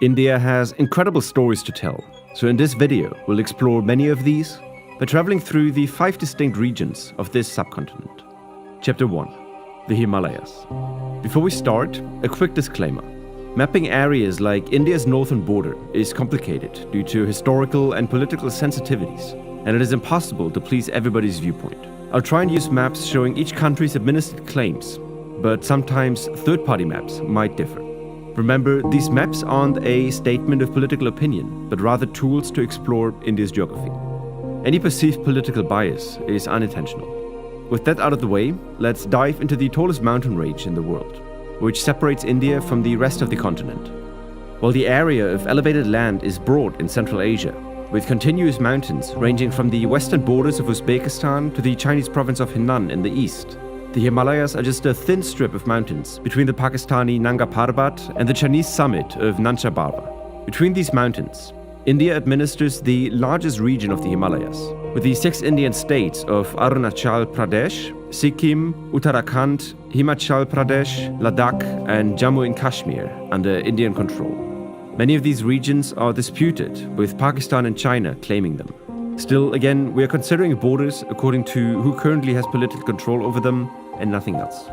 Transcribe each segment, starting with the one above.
India has incredible stories to tell, so in this video we'll explore many of these by traveling through the 5 distinct regions of this subcontinent. Chapter 1. The Himalayas. Before we start, a quick disclaimer. Mapping areas like India's northern border is complicated due to historical and political sensitivities, and it is impossible to please everybody's viewpoint. I'll try and use maps showing each country's administered claims, but sometimes third-party maps might differ. Remember, these maps aren't a statement of political opinion, but rather tools to explore India's geography. Any perceived political bias is unintentional. With that out of the way, let's dive into the tallest mountain range in the world, which separates India from the rest of the continent. While the area of elevated land is broad in Central Asia, with continuous mountains ranging from the western borders of Uzbekistan to the Chinese province of Henan in the east, the Himalayas are just a thin strip of mountains between the Pakistani Nanga Parbat and the Chinese summit of Nancha Barwa. Between these mountains, India administers the largest region of the Himalayas, with the 6 Indian states of Arunachal Pradesh, Sikkim, Uttarakhand, Himachal Pradesh, Ladakh, and Jammu and Kashmir under Indian control. Many of these regions are disputed, with Pakistan and China claiming them. Still, again, we are considering borders according to who currently has political control over them and nothing else.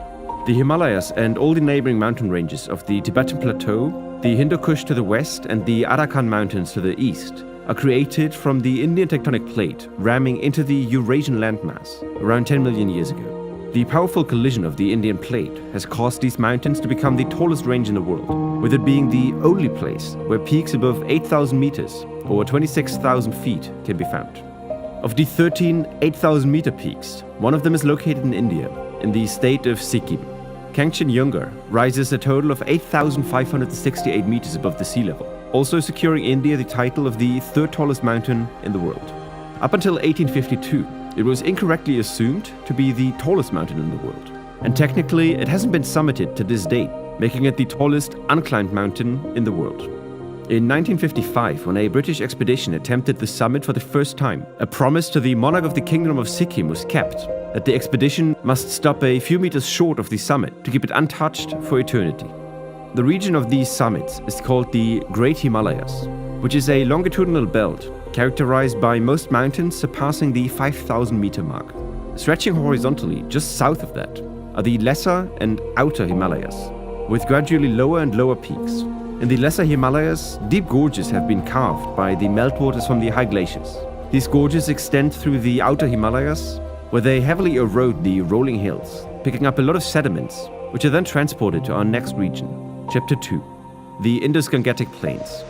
The Himalayas and all the neighboring mountain ranges of the Tibetan Plateau, the Hindu Kush to the west and the Arakan Mountains to the east are created from the Indian tectonic plate ramming into the Eurasian landmass around 10 million years ago. The powerful collision of the Indian plate has caused these mountains to become the tallest range in the world, with it being the only place where peaks above 8,000 meters or 26,000 feet can be found. Of the 13 8,000-meter peaks, one of them is located in India, in the state of Sikkim. Kangchenjunga rises a total of 8,568 meters above the sea level, also securing India the title of the 3rd tallest mountain in the world. Up until 1852, it was incorrectly assumed to be the tallest mountain in the world, and technically it hasn't been summited to this date, making it the tallest unclimbed mountain in the world. In 1955, when a British expedition attempted the summit for the first time, a promise to the monarch of the Kingdom of Sikkim was kept that the expedition must stop a few meters short of the summit to keep it untouched for eternity. The region of these summits is called the Great Himalayas, which is a longitudinal belt characterized by most mountains surpassing the 5,000-meter mark. Stretching horizontally just south of that are the Lesser and Outer Himalayas, with gradually lower and lower peaks. In the Lesser Himalayas, deep gorges have been carved by the meltwaters from the high glaciers. These gorges extend through the Outer Himalayas, where they heavily erode the rolling hills, picking up a lot of sediments, which are then transported to our next region. Chapter 2. The Indus-Gangetic Plains.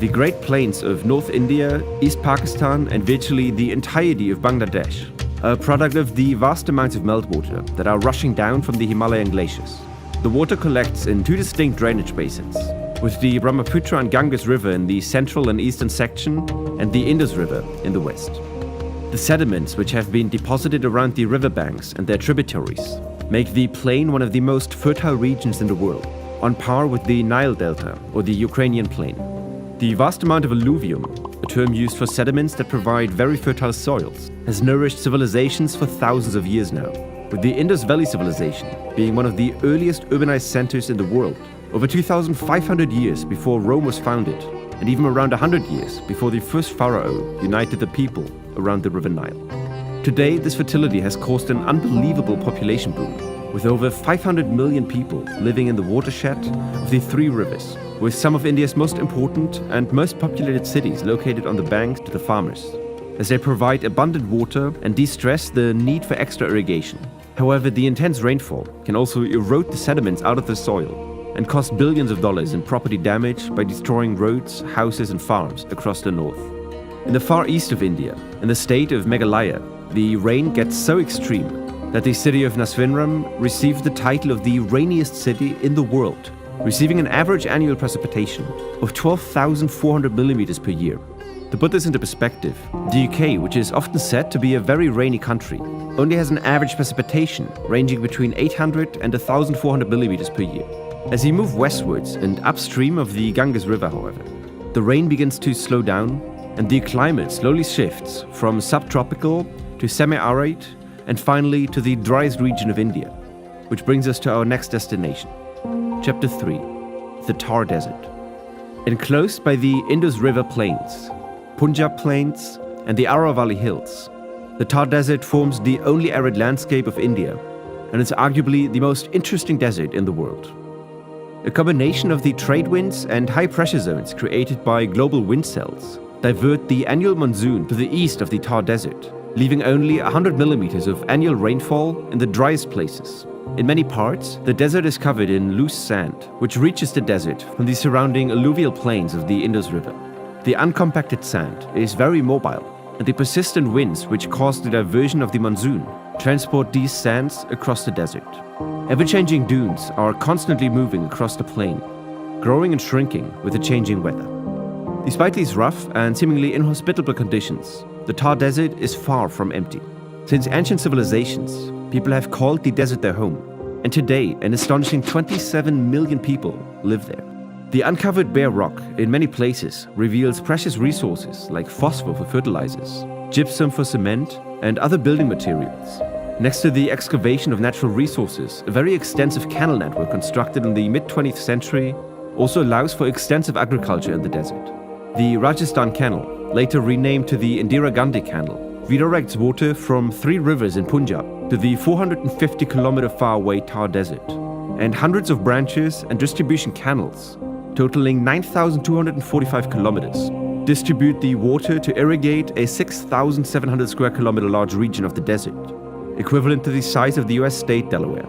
The Great Plains of North India, East Pakistan, and virtually the entirety of Bangladesh are a product of the vast amounts of meltwater that are rushing down from the Himalayan glaciers. The water collects in 2 distinct drainage basins, with the Brahmaputra and Ganges River in the central and eastern section, and the Indus River in the west. The sediments which have been deposited around the riverbanks and their tributaries make the plain one of the most fertile regions in the world, on par with the Nile Delta or the Ukrainian plain. The vast amount of alluvium, a term used for sediments that provide very fertile soils, has nourished civilizations for thousands of years now, with the Indus Valley civilization being one of the earliest urbanized centers in the world, over 2,500 years before Rome was founded, and even around 100 years before the first pharaoh united the people around the River Nile. Today, this fertility has caused an unbelievable population boom, with over 500 million people living in the watershed of the 3 rivers, with some of India's most important and most populated cities located on the banks to the farmers, as they provide abundant water and de-stress the need for extra irrigation. However, the intense rainfall can also erode the sediments out of the soil and cost billions of dollars in property damage by destroying roads, houses and farms across the north. In the far east of India, in the state of Meghalaya, the rain gets so extreme that the city of Nasvinram received the title of the rainiest city in the world, receiving an average annual precipitation of 12,400 millimeters per year. To put this into perspective, the UK, which is often said to be a very rainy country, only has an average precipitation ranging between 800 and 1,400 millimeters per year. As you move westwards and upstream of the Ganges River, however, the rain begins to slow down and the climate slowly shifts from subtropical to semi-arid and finally to the driest region of India, which brings us to our next destination. Chapter 3. The Thar Desert. Enclosed by the Indus River Plains, Punjab Plains, and the Aravalli Hills, the Thar Desert forms the only arid landscape of India, and is arguably the most interesting desert in the world. A combination of the trade winds and high pressure zones created by global wind cells divert the annual monsoon to the east of the Thar Desert, leaving only 100 millimeters of annual rainfall in the driest places. In many parts, the desert is covered in loose sand, which reaches the desert from the surrounding alluvial plains of the Indus River. The uncompacted sand is very mobile, and the persistent winds which cause the diversion of the monsoon transport these sands across the desert. Ever-changing dunes are constantly moving across the plain, growing and shrinking with the changing weather. Despite these rough and seemingly inhospitable conditions, the Thar Desert is far from empty. Since ancient civilizations, people have called the desert their home, and today an astonishing 27 million people live there. The uncovered bare rock in many places reveals precious resources like phosphor for fertilizers, gypsum for cement, and other building materials. Next to the excavation of natural resources, a very extensive canal network constructed in the mid-20th century also allows for extensive agriculture in the desert. The Rajasthan Canal, later renamed to the Indira Gandhi Canal, redirects water from 3 rivers in Punjab to the 450-kilometer far-away Thar Desert, and hundreds of branches and distribution canals, totaling 9,245 kilometers, distribute the water to irrigate a 6,700 square kilometer large region of the desert, equivalent to the size of the US state Delaware.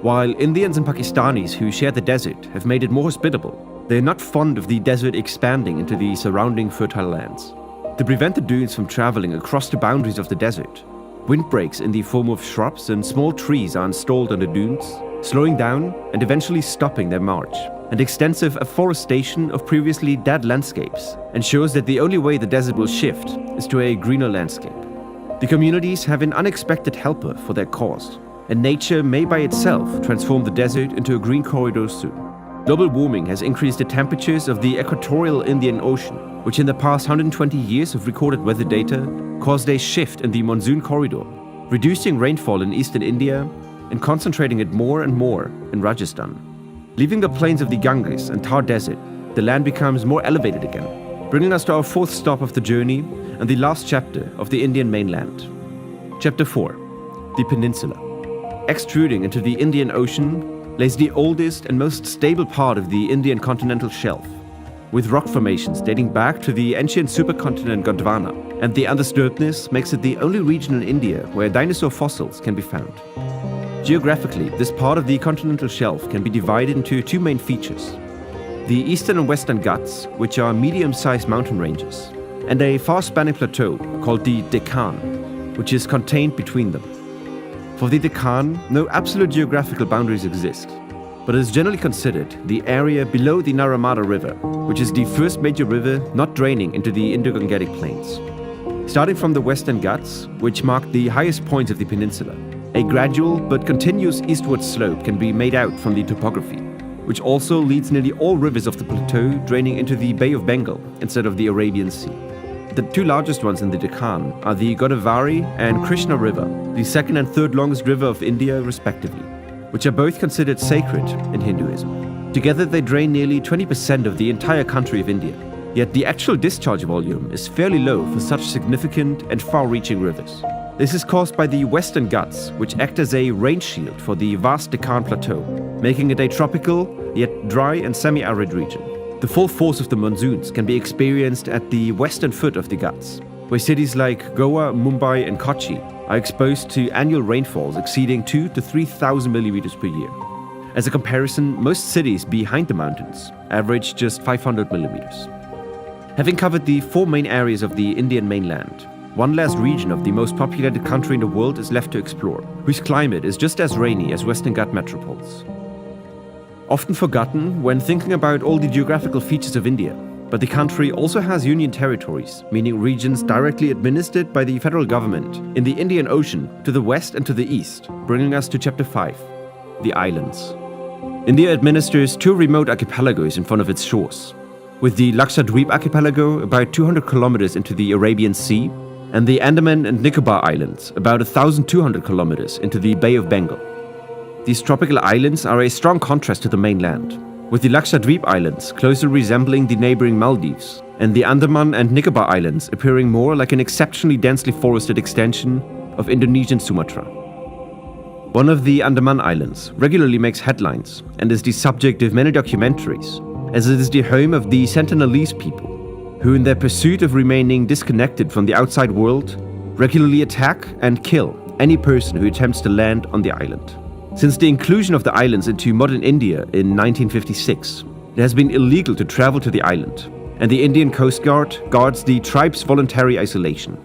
While Indians and Pakistanis who share the desert have made it more hospitable, they are not fond of the desert expanding into the surrounding fertile lands. To prevent the dunes from traveling across the boundaries of the desert, windbreaks in the form of shrubs and small trees are installed on the dunes, slowing down and eventually stopping their march. And extensive afforestation of previously dead landscapes ensures that the only way the desert will shift is to a greener landscape. The communities have an unexpected helper for their cause, and nature may by itself transform the desert into a green corridor soon. Global warming has increased the temperatures of the equatorial Indian Ocean, which in the past 120 years of recorded weather data caused a shift in the monsoon corridor, reducing rainfall in eastern India and concentrating it more and more in Rajasthan. Leaving the plains of the Ganges and Thar Desert, the land becomes more elevated again, bringing us to our 4th stop of the journey and the last chapter of the Indian mainland. Chapter 4, the Peninsula. Extruding into the Indian Ocean lays the oldest and most stable part of the Indian continental shelf, with rock formations dating back to the ancient supercontinent Gondwana, and the undisturbedness makes it the only region in India where dinosaur fossils can be found. Geographically, this part of the continental shelf can be divided into 2 main features: the eastern and western Ghats, which are medium-sized mountain ranges, and a far-spanning plateau called the Deccan, which is contained between them. For the Deccan, no absolute geographical boundaries exist, but it is generally considered the area below the Narmada River, which is the first major river not draining into the Indo-Gangetic Plains. Starting from the western Ghats, which mark the highest points of the peninsula, a gradual but continuous eastward slope can be made out from the topography, which also leads nearly all rivers of the plateau draining into the Bay of Bengal instead of the Arabian Sea. The 2 largest ones in the Deccan are the Godavari and Krishna River, the 2nd and 3rd longest river of India respectively, which are both considered sacred in Hinduism. Together they drain nearly 20% of the entire country of India, yet the actual discharge volume is fairly low for such significant and far-reaching rivers. This is caused by the western Ghats, which act as a rain shield for the vast Deccan Plateau, making it a tropical, yet dry and semi-arid region. The full force of the monsoons can be experienced at the western foot of the Ghats, where cities like Goa, Mumbai and Kochi are exposed to annual rainfalls exceeding 2,000 to 3,000 millimeters per year. As a comparison, most cities behind the mountains average just 500 millimeters. Having covered the 4 main areas of the Indian mainland, one last region of the most populated country in the world is left to explore, whose climate is just as rainy as Western Ghat metropoles. Often forgotten when thinking about all the geographical features of India, but the country also has union territories, meaning regions directly administered by the federal government in the Indian Ocean to the west and to the east, bringing us to Chapter 5, the islands. India administers 2 remote archipelagos in front of its shores, with the Lakshadweep archipelago about 200 kilometers into the Arabian Sea, and the Andaman and Nicobar Islands about 1,200 kilometers into the Bay of Bengal. These tropical islands are a strong contrast to the mainland, with the Lakshadweep Islands closely resembling the neighboring Maldives, and the Andaman and Nicobar Islands appearing more like an exceptionally densely forested extension of Indonesian Sumatra. One of the Andaman Islands regularly makes headlines and is the subject of many documentaries, as it is the home of the Sentinelese people, who in their pursuit of remaining disconnected from the outside world, regularly attack and kill any person who attempts to land on the island. Since the inclusion of the islands into modern India in 1956, it has been illegal to travel to the island, and the Indian Coast Guard guards the tribe's voluntary isolation.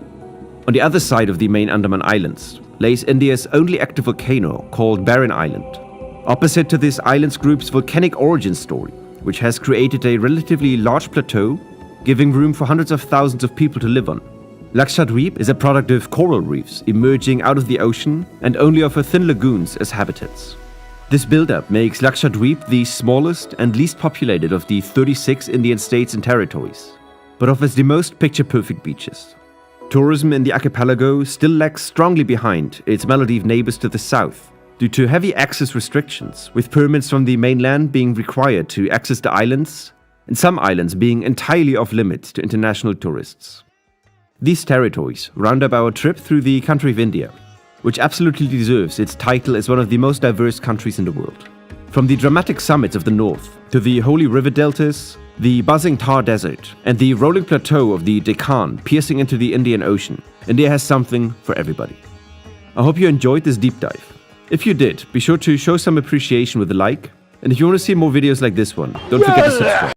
On the other side of the main Andaman Islands lays India's only active volcano called Barren Island. Opposite to this island's group's volcanic origin story, which has created a relatively large plateau, giving room for hundreds of thousands of people to live on. Lakshadweep is a product of coral reefs emerging out of the ocean and only offer thin lagoons as habitats. This buildup makes Lakshadweep the smallest and least populated of the 36 Indian states and territories, but offers the most picture-perfect beaches. Tourism in the archipelago still lags strongly behind its Maldive neighbors to the south, due to heavy access restrictions, with permits from the mainland being required to access the islands, and some islands being entirely off limits to international tourists. These territories round up our trip through the country of India, which absolutely deserves its title as one of the most diverse countries in the world. From the dramatic summits of the north to the holy river deltas, the buzzing Thar Desert, and the rolling plateau of the Deccan piercing into the Indian Ocean, India has something for everybody. I hope you enjoyed this deep dive. If you did, be sure to show some appreciation with a like, and if you want to see more videos like this one, don't forget to subscribe.